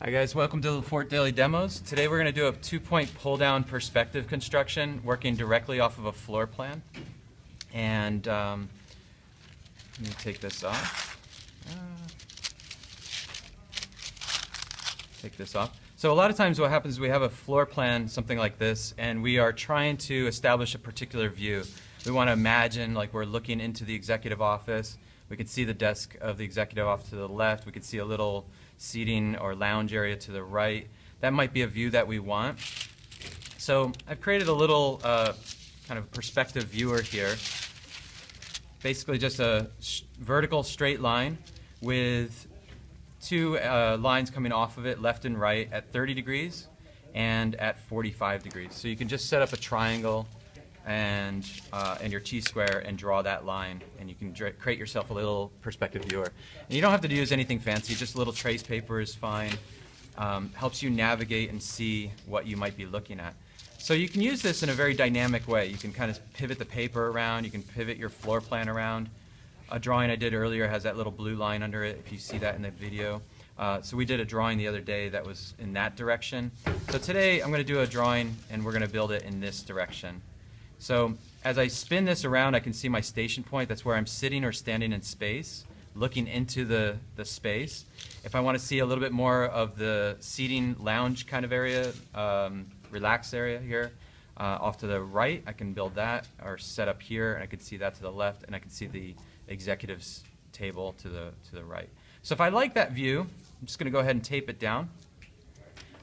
Hi guys, welcome to the Fort Daily Demos. Today we're going to do a two-point pull-down perspective construction working directly off of a floor plan. And let me take this off. So a lot of times what happens is we have a floor plan, something like this, and we are trying to establish a particular view. We want to imagine like we're looking into the executive office. We can see the desk of the executive office to the left. We can see a little seating or lounge area to the right. That might be a view that we want. So I've created a little kind of perspective viewer here. Basically just a vertical straight line with two lines coming off of it, left and right, at 30 degrees and at 45 degrees. So you can just set up a triangle and your T-square and draw that line, and you can create yourself a little perspective viewer. And you don't have to use anything fancy, just a little trace paper is fine. Helps you navigate and see what you might be looking at. So you can use this in a very dynamic way. You can kind of pivot the paper around, you can pivot your floor plan around. A drawing I did earlier has that little blue line under it, if you see that in the video. So we did a drawing the other day that was in that direction. So today I'm going to do a drawing and we're going to build it in this direction. So as I spin this around, I can see my station point. That's where I'm sitting or standing in space, looking into the space. If I want to see a little bit more of the seating lounge kind of area, relaxed area here, off to the right, I can build that, or set up here, and I can see that to the left, and I can see the executive's table to the right. So if I like that view, I'm just going to go ahead and tape it down.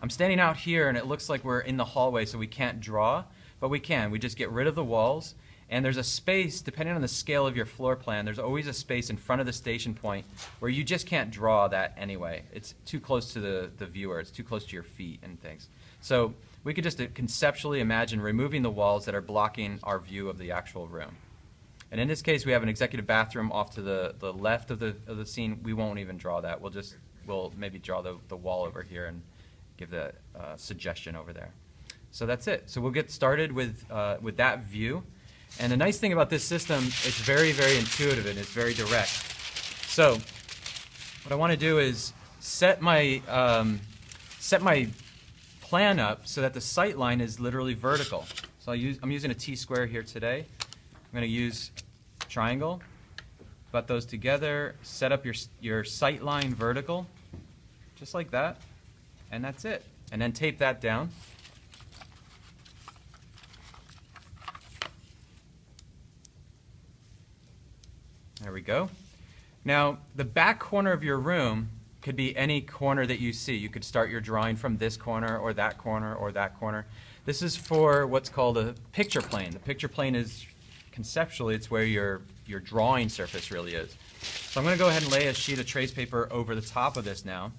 I'm standing out here, and it looks like we're in the hallway, so we can't draw. But we can. We just get rid of the walls, and there's a space, depending on the scale of your floor plan, there's always a space in front of the station point where you just can't draw that anyway. It's too close to the viewer. It's too close to your feet and things. So we could just conceptually imagine removing the walls that are blocking our view of the actual room. And in this case, we have an executive bathroom off to the left of the scene. We won't even draw that. We'll maybe draw the wall over here and give the suggestion over there. So that's it. So we'll get started with that view. And the nice thing about this system, it's very, very intuitive and it's very direct. So what I want to do is set my plan up so that the sight line is literally vertical. So I'm using a T-square here today. I'm going to use triangle, butt those together, set up your sight line vertical, just like that, and that's it. And then tape that down. There we go. Now, the back corner of your room could be any corner that you see. You could start your drawing from this corner or that corner or that corner. This is for what's called a picture plane. The picture plane is, conceptually, it's where your drawing surface really is. So I'm going to go ahead and lay a sheet of trace paper over the top of this now.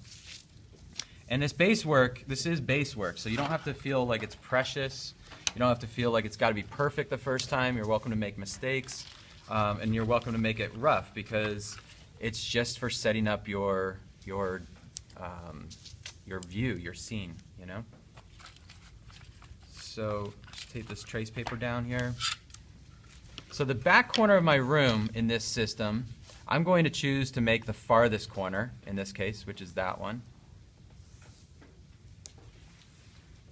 And this base work, this is base work, so you don't have to feel like it's precious. You don't have to feel like it's got to be perfect the first time. You're welcome to make mistakes. And you're welcome to make it rough because it's just for setting up your view, your scene, you know. So just tape this trace paper down here. So the back corner of my room in this system, I'm going to choose to make the farthest corner in this case, which is that one.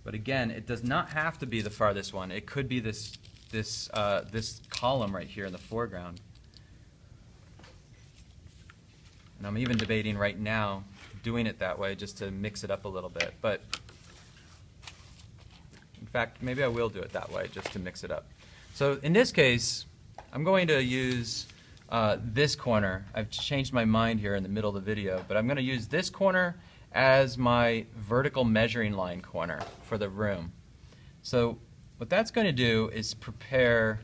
But again, it does not have to be the farthest one. It could be this column right here in the foreground. And I'm even debating right now doing it that way just to mix it up a little bit. But in fact, maybe I will do it that way just to mix it up. So in this case, I'm going to use this corner. I've changed my mind here in the middle of the video, but I'm going to use this corner as my vertical measuring line corner for the room. So what that's going to do is prepare,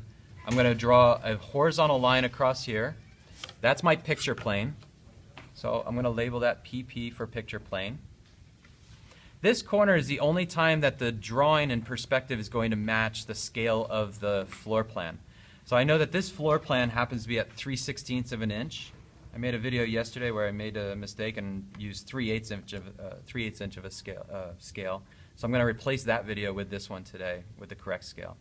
I'm going to draw a horizontal line across here. That's my picture plane. So I'm going to label that PP for picture plane. This corner is the only time that the drawing in perspective is going to match the scale of the floor plan. So I know that this floor plan happens to be at 3/16 of an inch. I made a video yesterday where I made a mistake and used 3/8 inch of a scale. So I'm going to replace that video with this one today with the correct scale.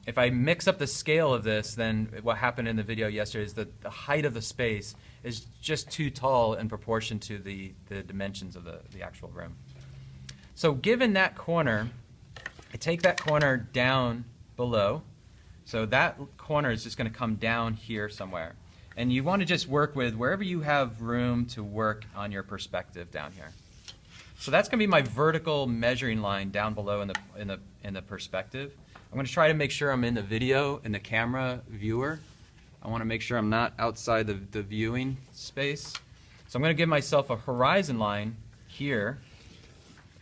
If I mix up the scale of this, then what happened in the video yesterday is that the height of the space is just too tall in proportion to the dimensions of the actual room. So given that corner, I take that corner down below. So that corner is just going to come down here somewhere. And you want to just work with wherever you have room to work on your perspective down here. So that's going to be my vertical measuring line down below in the perspective. I'm going to try to make sure I'm in the video, in the camera viewer. I want to make sure I'm not outside the viewing space. So I'm going to give myself a horizon line here.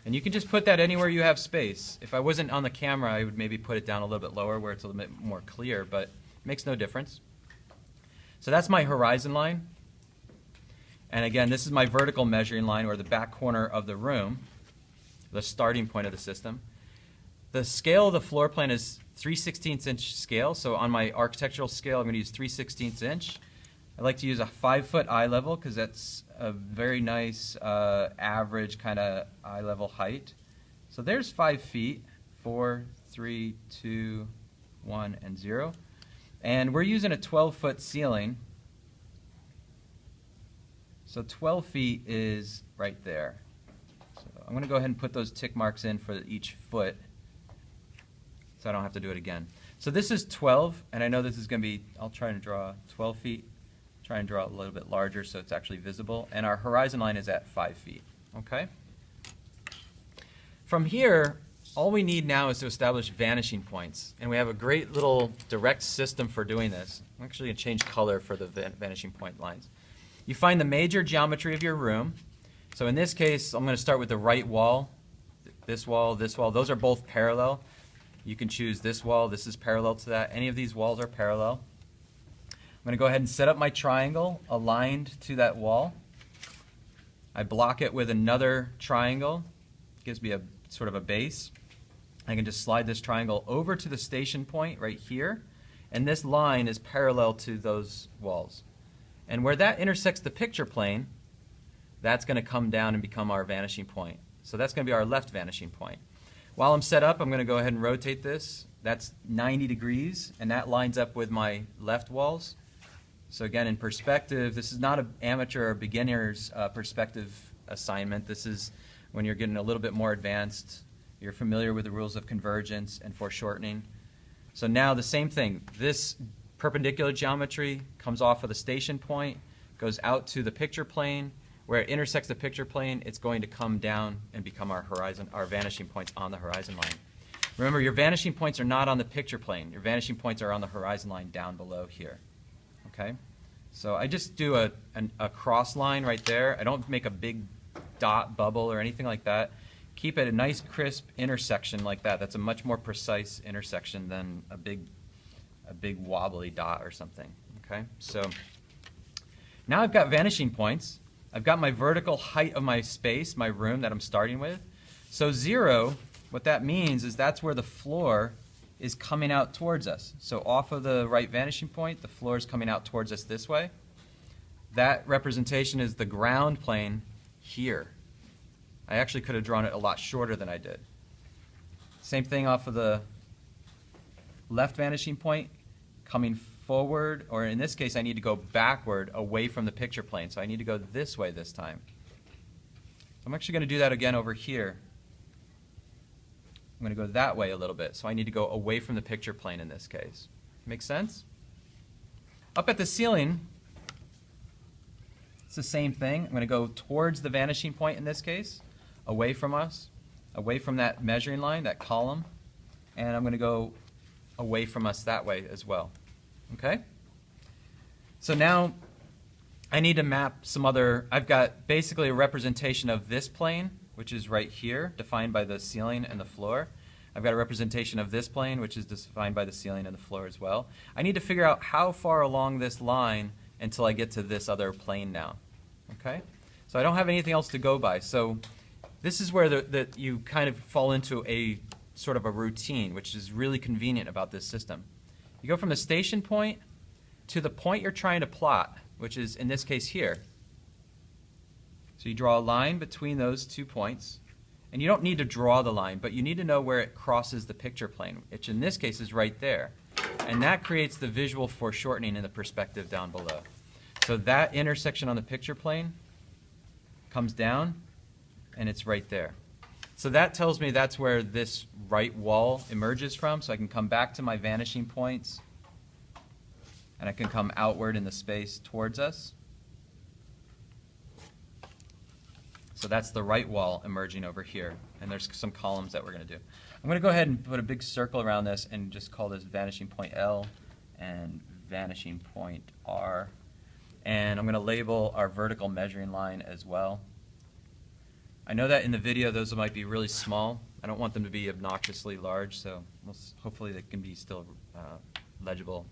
And you can just put that anywhere you have space. If I wasn't on the camera, I would maybe put it down a little bit lower where it's a little bit more clear, but it makes no difference. So that's my horizon line. And again, this is my vertical measuring line, or the back corner of the room, the starting point of the system. The scale of the floor plan is 3/16 inch scale. So on my architectural scale, I'm going to use 3/16 inch. I like to use a 5-foot eye level because that's a very nice average kind of eye level height. So there's 5 feet, 4, 3, 2, 1, and 0. And we're using a 12-foot ceiling. So 12 feet is right there. So I'm going to go ahead and put those tick marks in for each foot so I don't have to do it again. So this is 12, and I know this is going to be, I'll try and draw 12 feet. Try and draw it a little bit larger so it's actually visible. And our horizon line is at 5 feet. Okay? From here, all we need now is to establish vanishing points. And we have a great little direct system for doing this. I'm actually going to change color for the vanishing point lines. You find the major geometry of your room. So in this case, I'm going to start with the right wall. This wall, this wall. Those are both parallel. You can choose this wall. This is parallel to that. Any of these walls are parallel. I'm going to go ahead and set up my triangle aligned to that wall. I block it with another triangle. It gives me a sort of a base. I can just slide this triangle over to the station point right here. And this line is parallel to those walls. And where that intersects the picture plane, that's going to come down and become our vanishing point. So that's going to be our left vanishing point. While I'm set up, I'm going to go ahead and rotate this. That's 90 degrees, and that lines up with my left walls. So again, in perspective, this is not an amateur or beginner's perspective assignment. This is when you're getting a little bit more advanced. You're familiar with the rules of convergence and foreshortening. So now the same thing. This perpendicular geometry comes off of the station point, goes out to the picture plane. Where it intersects the picture plane, it's going to come down and become our horizon, our vanishing points on the horizon line. Remember, your vanishing points are not on the picture plane. Your vanishing points are on the horizon line down below here. Okay? So I just do a cross line right there. I don't make a big dot bubble or anything like that. Keep it a nice crisp intersection like that. That's a much more precise intersection than a big wobbly dot or something. Okay? So now I've got vanishing points. I've got my vertical height of my space, my room that I'm starting with. So 0, what that means is that's where the floor is coming out towards us. So off of the right vanishing point, the floor is coming out towards us this way. That representation is the ground plane here. I actually could have drawn it a lot shorter than I did. Same thing off of the left vanishing point, coming forward, or in this case, I need to go backward away from the picture plane. So I need to go this way this time. I'm actually going to do that again over here. I'm going to go that way a little bit. So I need to go away from the picture plane in this case. Make sense? Up at the ceiling, it's the same thing. I'm going to go towards the vanishing point in this case, away from us, away from that measuring line, that column, and I'm going to go away from us that way as well. Okay? So now I need to map some other, I've got basically a representation of this plane, which is right here, defined by the ceiling and the floor. I've got a representation of this plane, which is defined by the ceiling and the floor as well. I need to figure out how far along this line until I get to this other plane now. Okay? So I don't have anything else to go by. So this is where you kind of fall into a sort of a routine, which is really convenient about this system. You go from the station point to the point you're trying to plot, which is in this case here. So you draw a line between those 2 points, And you don't need to draw the line, but you need to know where it crosses the picture plane, which in this case is right there. And that creates the visual foreshortening in the perspective down below. So that intersection on the picture plane comes down, and it's right there. So that tells me that's where this right wall emerges from. So I can come back to my vanishing points, and I can come outward in the space towards us. So that's the right wall emerging over here. And there's some columns that we're going to do. I'm going to go ahead and put a big circle around this and just call this vanishing point L and vanishing point R. And I'm going to label our vertical measuring line as well. I know that in the video those might be really small. I don't want them to be obnoxiously large, so hopefully they can be still legible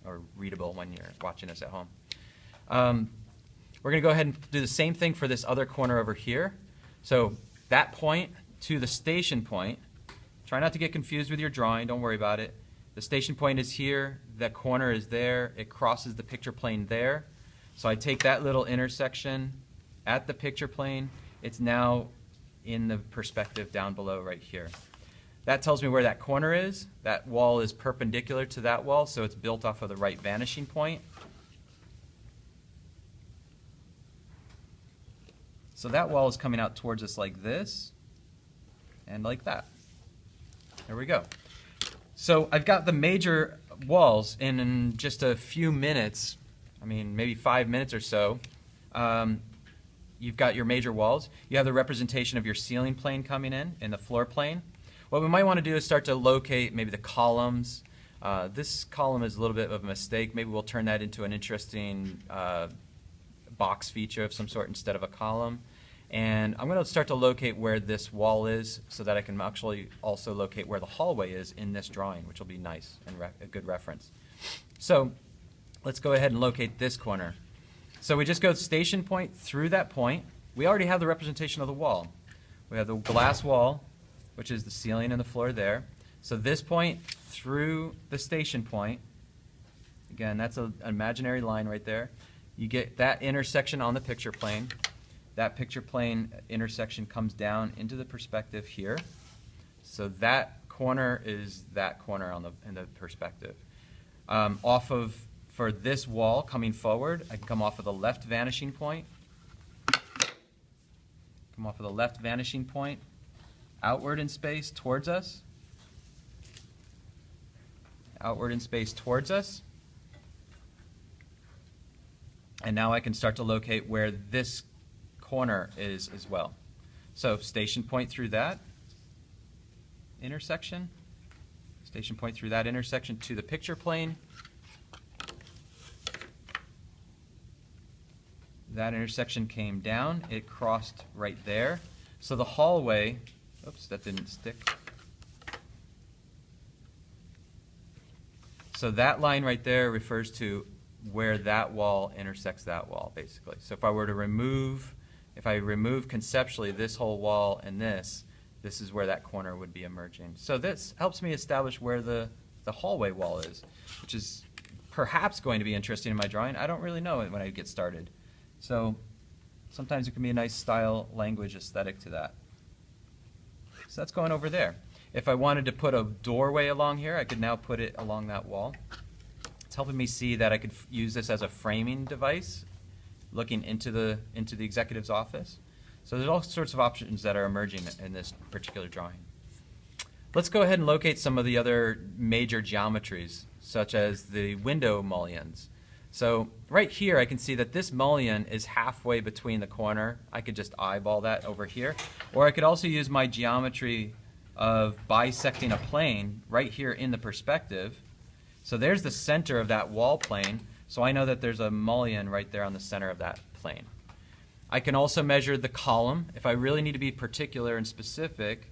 or readable when you're watching this at home. We're going to go ahead and do the same thing for this other corner over here. So that point to the station point, try not to get confused with your drawing, don't worry about it. The station point is here, that corner is there, it crosses the picture plane there. So I take that little intersection at the picture plane, it's now in the perspective down below right here. That tells me where that corner is. That wall is perpendicular to that wall, so it's built off of the right vanishing point. So that wall is coming out towards us like this and like that. There we go. So I've got the major walls in just a few minutes, I mean maybe 5 minutes or so. You've got your major walls. You have the representation of your ceiling plane coming in the floor plane. What we might want to do is start to locate maybe the columns. This column is a little bit of a mistake. Maybe we'll turn that into an interesting box feature of some sort instead of a column. And I'm going to start to locate where this wall is so that I can actually also locate where the hallway is in this drawing, which will be nice and a good reference. So let's go ahead and locate this corner. So we just go station point through that point. We already have the representation of the wall. We have the glass wall, which is the ceiling and the floor there. So this point through the station point, again, that's an imaginary line right there. You get that intersection on the picture plane. That picture plane intersection comes down into the perspective here. So that corner is that corner in the perspective. For this wall coming forward, I can come off of the left vanishing point. Come off of the left vanishing point, outward in space towards us. Outward in space towards us. And now I can start to locate where this corner is as well. So station point through that intersection, station point through that intersection to the picture plane. That intersection came down, it crossed right there. So the hallway, oops, that didn't stick. So that line right there refers to where that wall intersects that wall, basically. So if I were to remove, if I remove conceptually this whole wall and this is where that corner would be emerging. So this helps me establish where the hallway wall is, which is perhaps going to be interesting in my drawing. I don't really know it when I get started. So sometimes it can be a nice style, language, aesthetic to that. So that's going over there. If I wanted to put a doorway along here, I could now put it along that wall. It's helping me see that I could use this as a framing device, looking into the executive's office. So there's all sorts of options that are emerging in this particular drawing. Let's go ahead and locate some of the other major geometries, such as the window mullions. So right here I can see that this mullion is halfway between the corner. I could just eyeball that over here. Or I could also use my geometry of bisecting a plane right here in the perspective. So there's the center of that wall plane. So I know that there's a mullion right there on the center of that plane. I can also measure the column. If I really need to be particular and specific,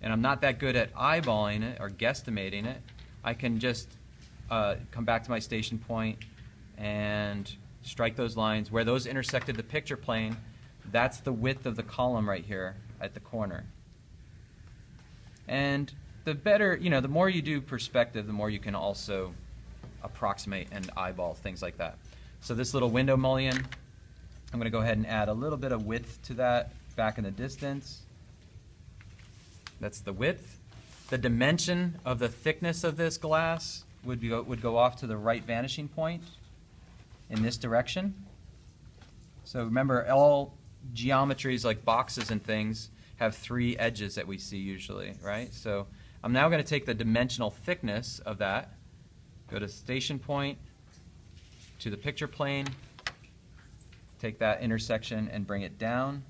and I'm not that good at eyeballing it or guesstimating it, I can just come back to my station point and strike those lines. Where those intersected the picture plane, that's the width of the column right here at the corner. And the better, the more you do perspective, the more you can also approximate and eyeball things like that. So this little window mullion, I'm going to go ahead and add a little bit of width to that back in the distance. That's the width. The dimension of the thickness of this glass would go off to the right vanishing point in this direction. So remember, all geometries like boxes and things have 3 edges that we see usually, right? So I'm now going to take the dimensional thickness of that, go to station point, to the picture plane, take that intersection and bring it down.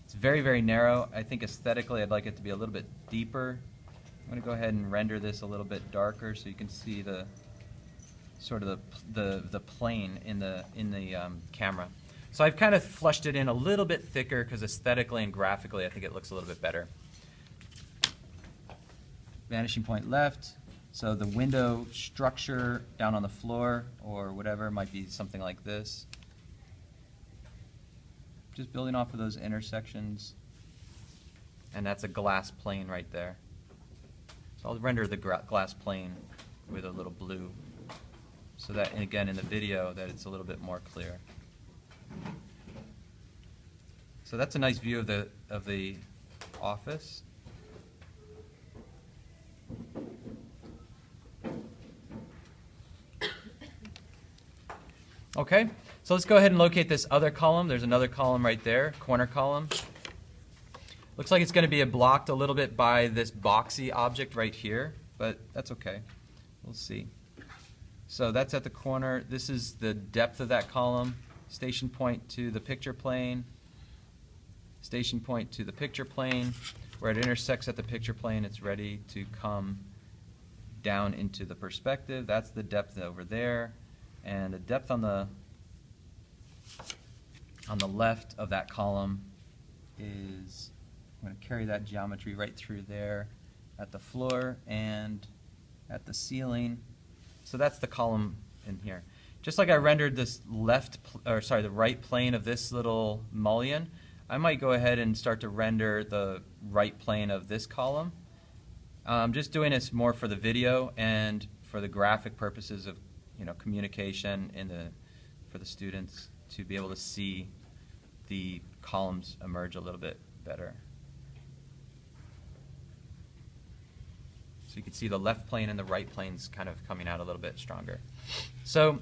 It's very, very narrow. I think aesthetically I'd like it to be a little bit deeper. I'm going to go ahead and render this a little bit darker so you can see the sort of the plane in the camera. So I've kind of flushed it in a little bit thicker because aesthetically and graphically I think it looks a little bit better. Vanishing point left. So the window structure down on the floor or whatever might be something like this. Just building off of those intersections. And that's a glass plane right there. So I'll render the glass plane with a little blue so that, and again, in the video, that it's a little bit more clear. So that's a nice view of the office. Okay, so let's go ahead and locate this other column. There's another column right there, corner column. Looks like it's going to be blocked a little bit by this boxy object right here, but that's okay. We'll see. So that's at the corner. This is the depth of that column. Station point to the picture plane. Station point to the picture plane. Where it intersects at the picture plane, it's ready to come down into the perspective. That's the depth over there. And the depth on the left of that column is, I'm going to carry that geometry right through there at the floor and at the ceiling. So that's the column in here. Just like I rendered this the right plane of this little mullion, I might go ahead and start to render the right plane of this column. I'm just doing this more for the video and for the graphic purposes of communication for the students to be able to see the columns emerge a little bit better. So you can see the left plane and the right planes kind of coming out a little bit stronger. So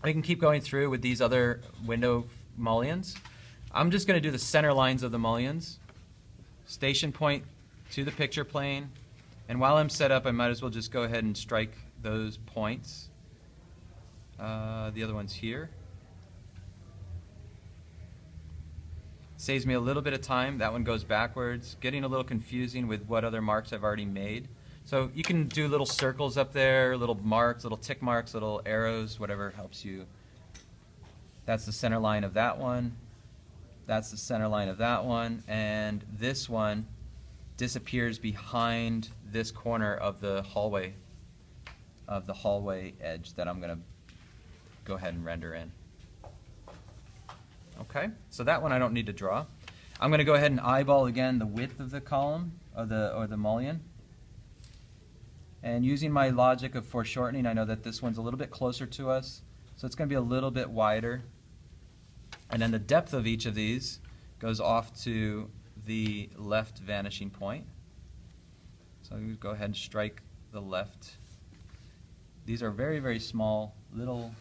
we can keep going through with these other window mullions. I'm just going to do the center lines of the mullions. Station point to the picture plane. And while I'm set up, I might as well just go ahead and strike those points. The other one's here. Saves me a little bit of time. That one goes backwards. Getting a little confusing with what other marks I've already made. So you can do little circles up there, little marks, little tick marks, little arrows, whatever helps you. That's the center line of that one. That's the center line of that one. And this one disappears behind this corner of the hallway edge that I'm going to go ahead and render in. Okay, so that one I don't need to draw. I'm going to go ahead and eyeball again the width of the column or the mullion. And using my logic of foreshortening, I know that this one's a little bit closer to us, so it's going to be a little bit wider. And then the depth of each of these goes off to the left vanishing point. So I'm going to go ahead and strike the left. These are very, very small little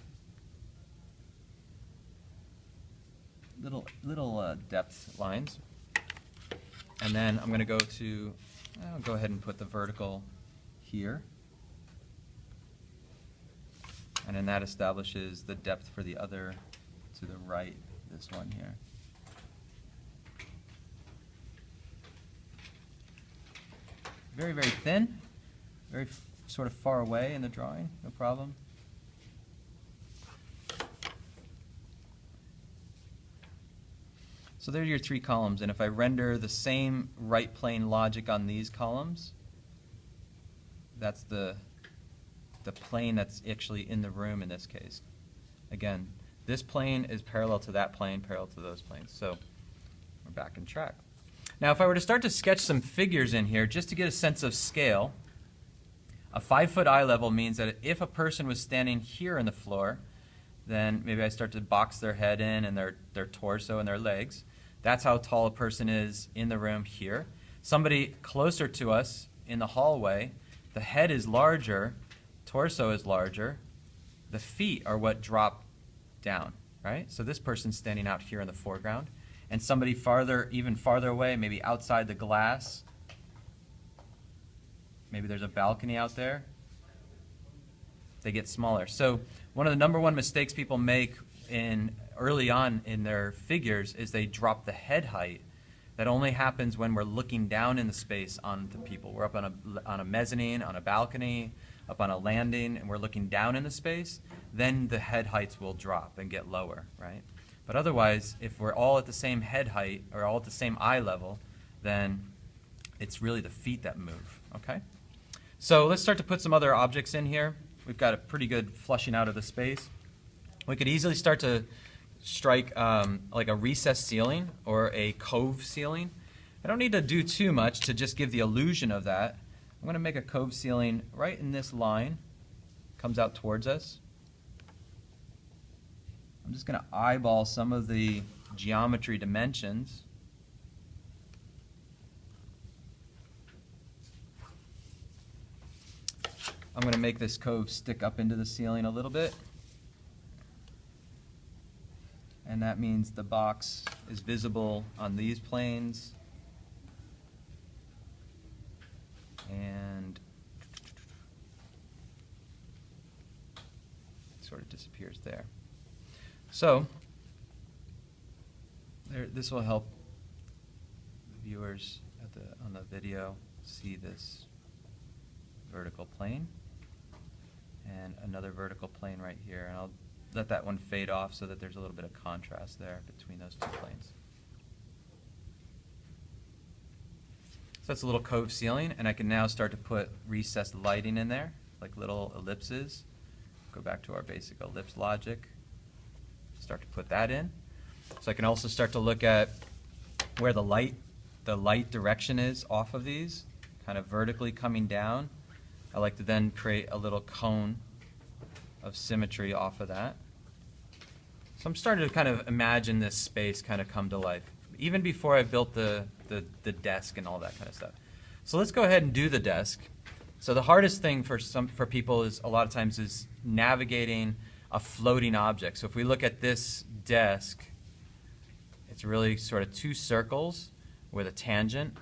depth lines. And then I'm going to I'll go ahead and put the vertical here. And then that establishes the depth for the other to the right, this one here. Very, very thin, very sort of far away in the drawing, no problem. So there are your 3 columns, and if I render the same right plane logic on these columns, that's the plane that's actually in the room in this case. Again, this plane is parallel to that plane, parallel to those planes. So we're back on track. Now if I were to start to sketch some figures in here just to get a sense of scale, a 5-foot eye level means that if a person was standing here on the floor, then maybe I start to box their head in and their torso and their legs. That's how tall a person is in the room here. Somebody closer to us in the hallway, the head is larger, torso is larger, the feet are what drop down, right? So this person's standing out here in the foreground, and somebody farther, even farther away, maybe outside the glass, maybe there's a balcony out there, they get smaller. So one of the number one mistakes people make early on in their figures is they drop the head height. That only happens when we're looking down in the space onto people. We're up on a mezzanine, on a balcony, up on a landing, and we're looking down in the space, then the head heights will drop and get lower, right? But otherwise, if we're all at the same head height or all at the same eye level, then it's really the feet that move, okay? So let's start to put some other objects in here. We've got a pretty good flushing out of the space. We could easily start to strike like a recessed ceiling or a cove ceiling. I don't need to do too much to just give the illusion of that. I'm going to make a cove ceiling right in this line. Comes out towards us. I'm just going to eyeball some of the geometry dimensions. I'm going to make this cove stick up into the ceiling a little bit. And that means the box is visible on these planes. And it sort of disappears there. So this will help the viewers on the video see this vertical plane and another vertical plane right here. And I'll let that one fade off so that there's a little bit of contrast there between those two planes. So that's a little cove ceiling, and I can now start to put recessed lighting in there, like little ellipses. Go back to our basic ellipse logic. Start to put that in. So I can also start to look at where the light direction is off of these, kind of vertically coming down. I like to then create a little cone of symmetry off of that. So I'm starting to kind of imagine this space kind of come to life, even before I built the desk and all that kind of stuff. So let's go ahead and do the desk. So the hardest thing for people is a lot of times is navigating a floating object. So if we look at this desk, it's really sort of two circles with a tangent.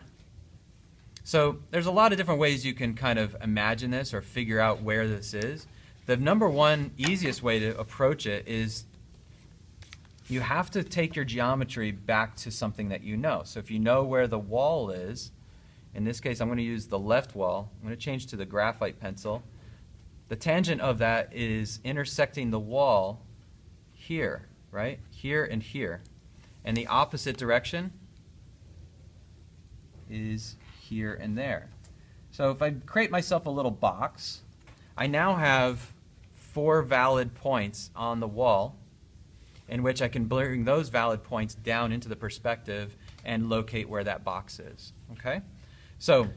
So there's a lot of different ways you can kind of imagine this or figure out where this is. The number one easiest way to approach it is you have to take your geometry back to something that you know. So if you know where the wall is, in this case I'm going to use the left wall. I'm going to change to the graphite pencil. The tangent of that is intersecting the wall here, right? Here and here. And the opposite direction is here and there. So if I create myself a little box, I now have 4 valid points on the wall in which I can bring those valid points down into the perspective and locate where that box is. Okay? So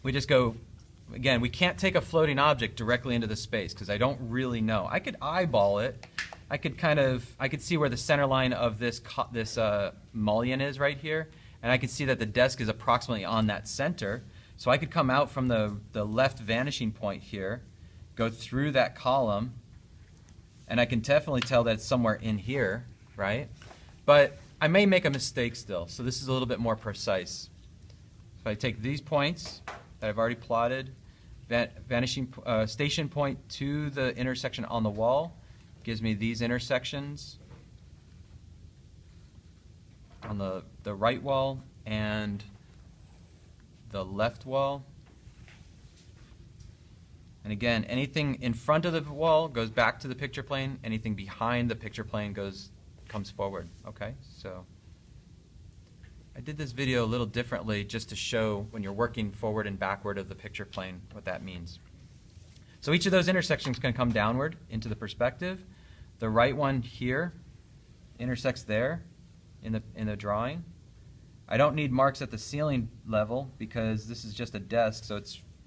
we just go, again, we can't take a floating object directly into the space because I don't really know. I could eyeball it. I could see where the center line of this mullion is right here, and I could see that the desk is approximately on that center. So I could come out from the left vanishing point here, go through that column, and I can definitely tell that it's somewhere in here, right? But I may make a mistake still, so this is a little bit more precise. If I take these points that I've already plotted, vanishing station point to the intersection on the wall gives me these intersections on the right wall and the left wall. And again, anything in front of the wall goes back to the picture plane. Anything behind the picture plane comes forward. Okay, so I did this video a little differently just to show when you're working forward and backward of the picture plane what that means. So each of those intersections can come downward into the perspective. The right one here intersects there in the drawing. I don't need marks at the ceiling level because this is just a desk, so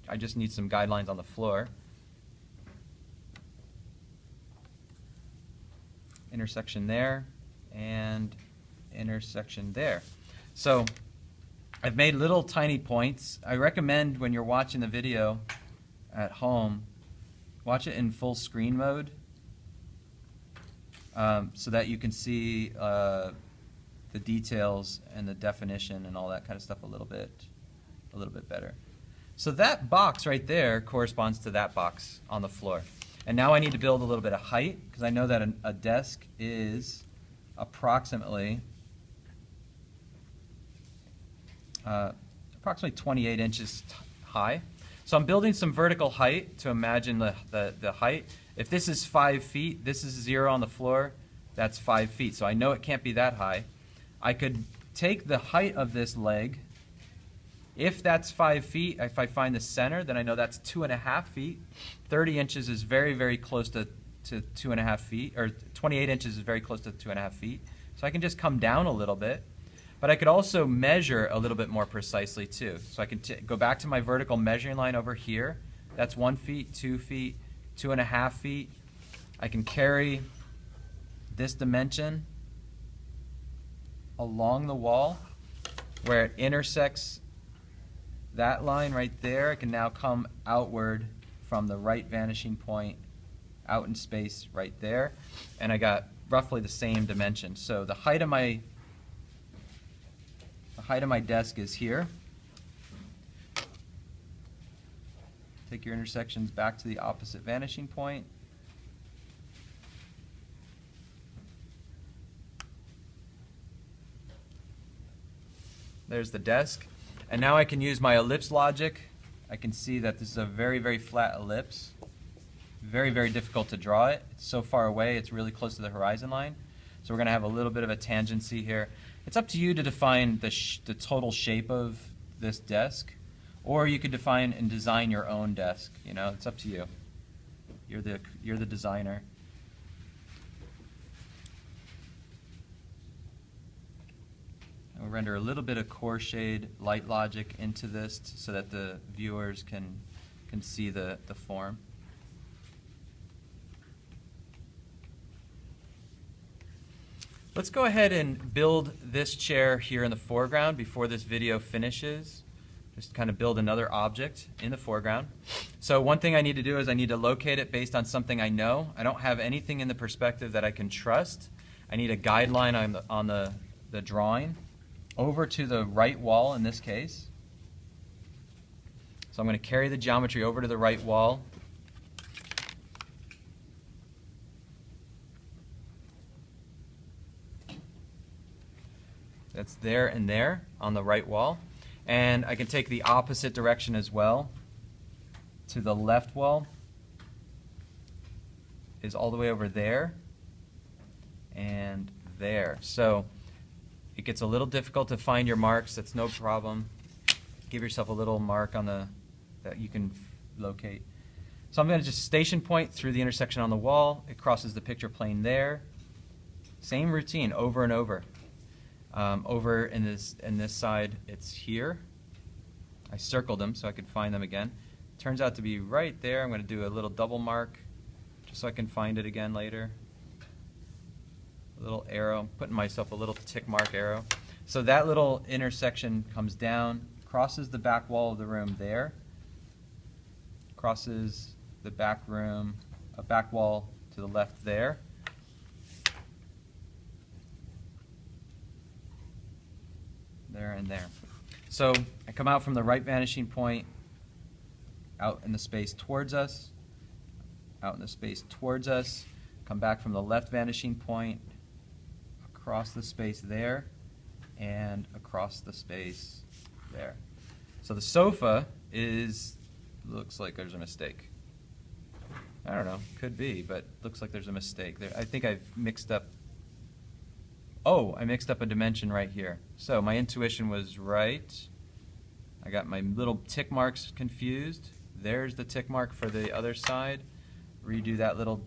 I just need some guidelines on the floor. Intersection there and intersection there. So I've made little tiny points. I recommend when you're watching the video at home, watch it in full screen mode so that you can see the details and the definition and all that kind of stuff a little bit better. So that box right there corresponds to that box on the floor. And now I need to build a little bit of height because I know that a desk is approximately 28 inches high. So I'm building some vertical height to imagine the height. If this is 5 feet, this is 0 on the floor, that's 5 feet. So I know it can't be that high. I could take the height of this leg. If that's 5 feet, if I find the center, then I know that's 2.5 feet. 30 inches is very, very close to 2.5 feet, or 28 inches is very close to 2.5 feet. So I can just come down a little bit. But I could also measure a little bit more precisely too. So I can go back to my vertical measuring line over here. That's 1 feet, 2 feet, 2.5 feet. I can carry this dimension along the wall where it intersects that line right there. I can now come outward from the right vanishing point out in space right there. And I got roughly the same dimension. So the height of my desk is here. Take your intersections back to the opposite vanishing point. There's the desk. And now I can use my ellipse logic. I can see that this is a very, very flat ellipse. Very, very difficult to draw it. It's so far away, it's really close to the horizon line. So we're going to have a little bit of a tangency here. It's up to you to define the total shape of this desk, or you could define and design your own desk. You know, it's up to you. You're the designer. And we'll render a little bit of core shade light logic into this so that the viewers can see the form. Let's go ahead and build this chair here in the foreground before this video finishes. Just kind of build another object in the foreground. So one thing I need to do is I need to locate it based on something I know. I don't have anything in the perspective that I can trust. I need a guideline on the drawing over to the right wall in this case. So I'm going to carry the geometry over to the right wall. That's there and there on the right wall. And I can take the opposite direction as well. To the left wall is all the way over there and there. So it gets a little difficult to find your marks. That's no problem. Give yourself a little mark on that you can locate. So I'm going to just station point through the intersection on the wall. It crosses the picture plane there. Same routine over and over. Over in this side, it's here. I circled them so I could find them again. Turns out to be right there. I'm going to do a little double mark just so I can find it again later. A little arrow. I'm putting myself a little tick mark arrow. So that little intersection comes down, crosses the back wall of the room there, crosses the back wall to the left there. There and there. So I come out from the right vanishing point, out in the space towards us, out in the space towards us, come back from the left vanishing point, across the space there, and across the space there. So the sofa looks like there's a mistake. I don't know, could be, but looks like there's a mistake there. I think I've mixed up. Oh, I mixed up a dimension right here. So my intuition was right. I got my little tick marks confused. There's the tick mark for the other side. Redo that little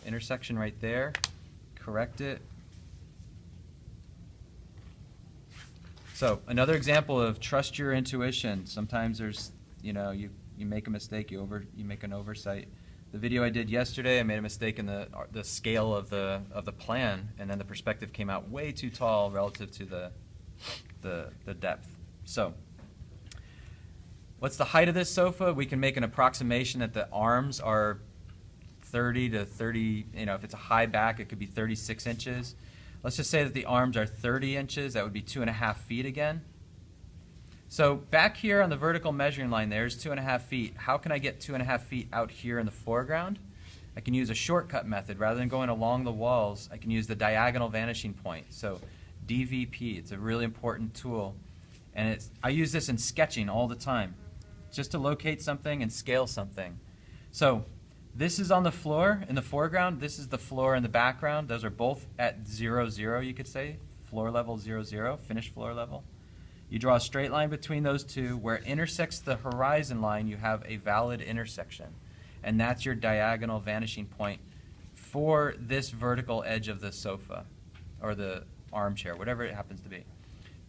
intersection right there. Correct it. So another example of trust your intuition. Sometimes there's, you make a mistake, you make an oversight. The video I did yesterday, I made a mistake in the scale of the plan, and then the perspective came out way too tall relative to the depth. So what's the height of this sofa? We can make an approximation that the arms are 30 to 30, if it's a high back, it could be 36 inches. Let's just say that the arms are 30 inches. That would be 2.5 feet again. So back here on the vertical measuring line, there's 2.5 feet. How can I get 2.5 feet out here in the foreground? I can use a shortcut method. Rather than going along the walls, I can use the diagonal vanishing point. So DVP, it's a really important tool. And I use this in sketching all the time, just to locate something and scale something. So this is on the floor in the foreground. This is the floor in the background. Those are both at 0, 0, you could say. Floor level 0, 0, finished floor level. You draw a straight line between those two. Where it intersects the horizon line, you have a valid intersection. And that's your diagonal vanishing point for this vertical edge of the sofa or the armchair, whatever it happens to be.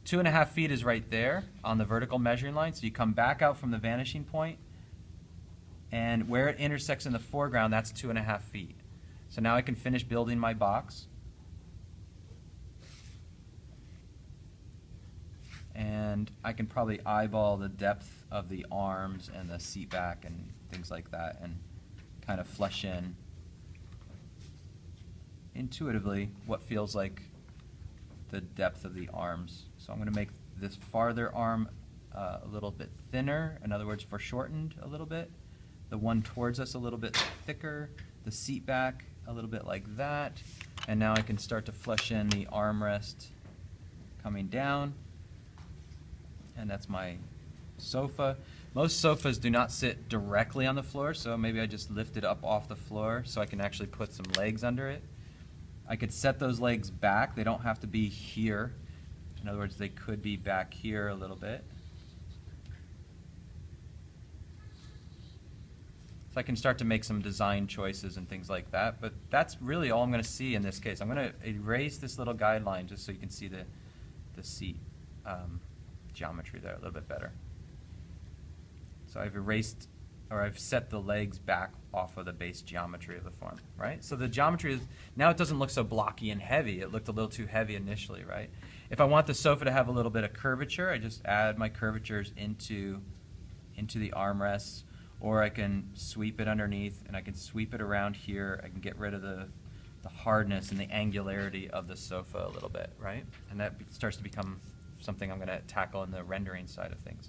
2.5 feet is right there on the vertical measuring line. So you come back out from the vanishing point, and where it intersects in the foreground, that's 2.5 feet. So now I can finish building my box. And I can probably eyeball the depth of the arms and the seat back and things like that and kind of flesh in intuitively what feels like the depth of the arms. So I'm going to make this farther arm a little bit thinner, in other words, foreshortened a little bit. The one towards us a little bit thicker, the seat back a little bit like that. And now I can start to flesh in the armrest coming down. And that's my sofa. Most sofas do not sit directly on the floor, so maybe I just lift it up off the floor so I can actually put some legs under it. I could set those legs back. They don't have to be here. In other words, they could be back here a little bit. So I can start to make some design choices and things like that, but that's really all I'm going to see in this case. I'm going to erase this little guideline just so you can see the seat geometry there a little bit better. So I've erased, or I've set the legs back off of the base geometry of the form, right? So the geometry is, now it doesn't look so blocky and heavy. It looked a little too heavy initially, right? If I want the sofa to have a little bit of curvature, I just add my curvatures into the armrests, or I can sweep it underneath, and I can sweep it around here. I can get rid of the hardness and the angularity of the sofa a little bit, right? And that starts to become something I'm going to tackle in the rendering side of things.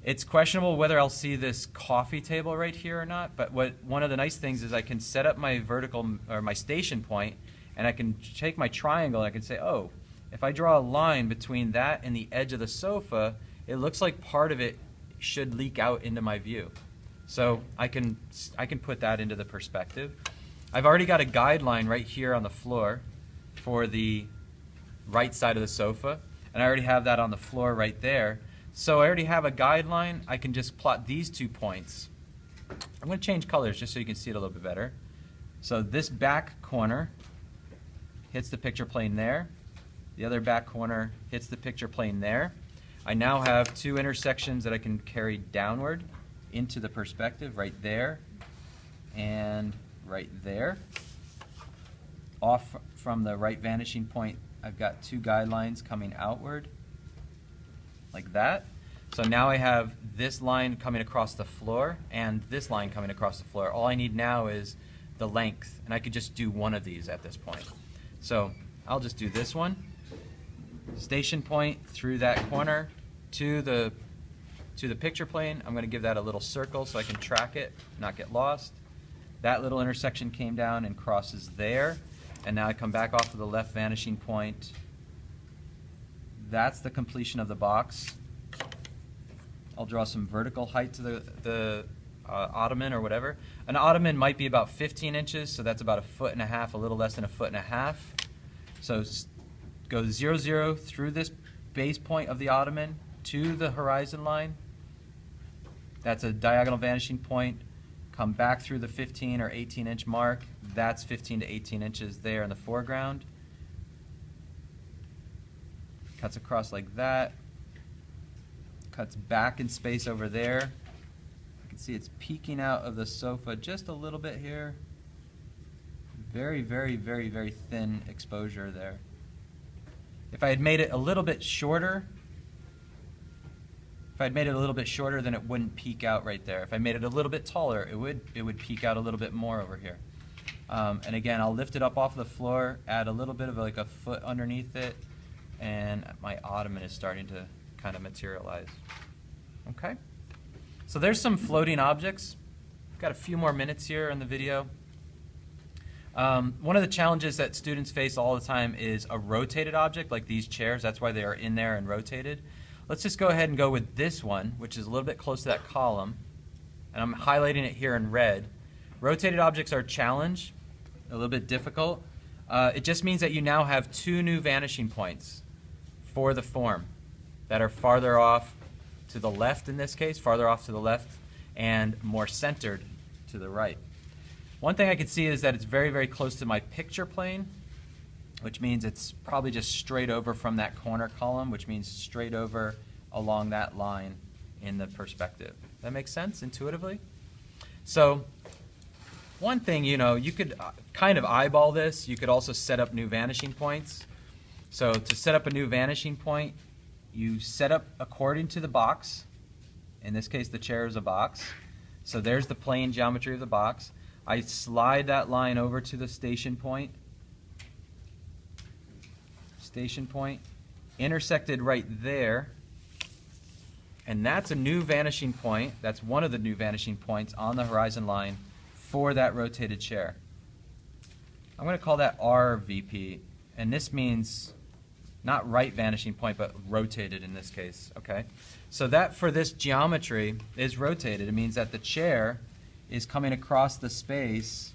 It's questionable whether I'll see this coffee table right here or not, but one of the nice things is I can set up my vertical, or my station point, and I can take my triangle and I can say, oh, if I draw a line between that and the edge of the sofa, it looks like part of it should leak out into my view. So I can put that into the perspective. I've already got a guideline right here on the floor for the right side of the sofa, and I already have that on the floor right there. So I already have a guideline. I can just plot these 2 points. I'm going to change colors just so you can see it a little bit better. So this back corner hits the picture plane there. The other back corner hits the picture plane there. I now have 2 intersections that I can carry downward into the perspective right there and right there. Off from the right vanishing point, I've got 2 guidelines coming outward like that. So now I have this line coming across the floor and this line coming across the floor. All I need now is the length, and I could just do one of these at this point. So I'll just do this one. Station point through that corner to the picture plane. I'm going to give that a little circle so I can track it, not get lost. That little intersection came down and crosses there, and now I come back off of the left vanishing point. That's the completion of the box. I'll draw some vertical height to the ottoman or whatever. An ottoman might be about 15 inches, so that's about 1.5 feet, a little less than 1.5 feet. So go 0, 0 through this base point of the ottoman to the horizon line. That's a diagonal vanishing point. Come back through the 15 or 18 inch mark. That's 15 to 18 inches there in the foreground. Cuts across like that. Cuts back in space over there. You can see it's peeking out of the sofa just a little bit here. Very, very, very, very thin exposure there. If I had made it a little bit shorter, then it wouldn't peek out right there. If I made it a little bit taller, it would peek out a little bit more over here. And again, I'll lift it up off the floor, add a little bit of like a foot underneath it, and my ottoman is starting to kind of materialize. Okay? So there's some floating objects. We've got a few more minutes here in the video. One of the challenges that students face all the time is a rotated object like these chairs. That's why they are in there and rotated. Let's just go ahead and go with this one, which is a little bit close to that column. And I'm highlighting it here in red. Rotated objects are a challenge, a little bit difficult. It just means that you now have two new vanishing points for the form that are farther off to the left in this case, farther off to the left, and more centered to the right. One thing I can see is that it's very, very close to my picture plane, which means it's probably just straight over from that corner column, which means straight over along that line in the perspective. That makes sense intuitively? So one thing, you could kind of eyeball this. You could also set up new vanishing points. So to set up a new vanishing point, you set up according to the box. In this case, the chair is a box. So there's the plane geometry of the box. I slide that line over to the station point. Station point, intersected right there. And that's a new vanishing point. That's one of the new vanishing points on the horizon line for that rotated chair. I'm going to call that RVP. And this means not right vanishing point, but rotated in this case. Okay. So that for this geometry is rotated. It means that the chair is coming across the space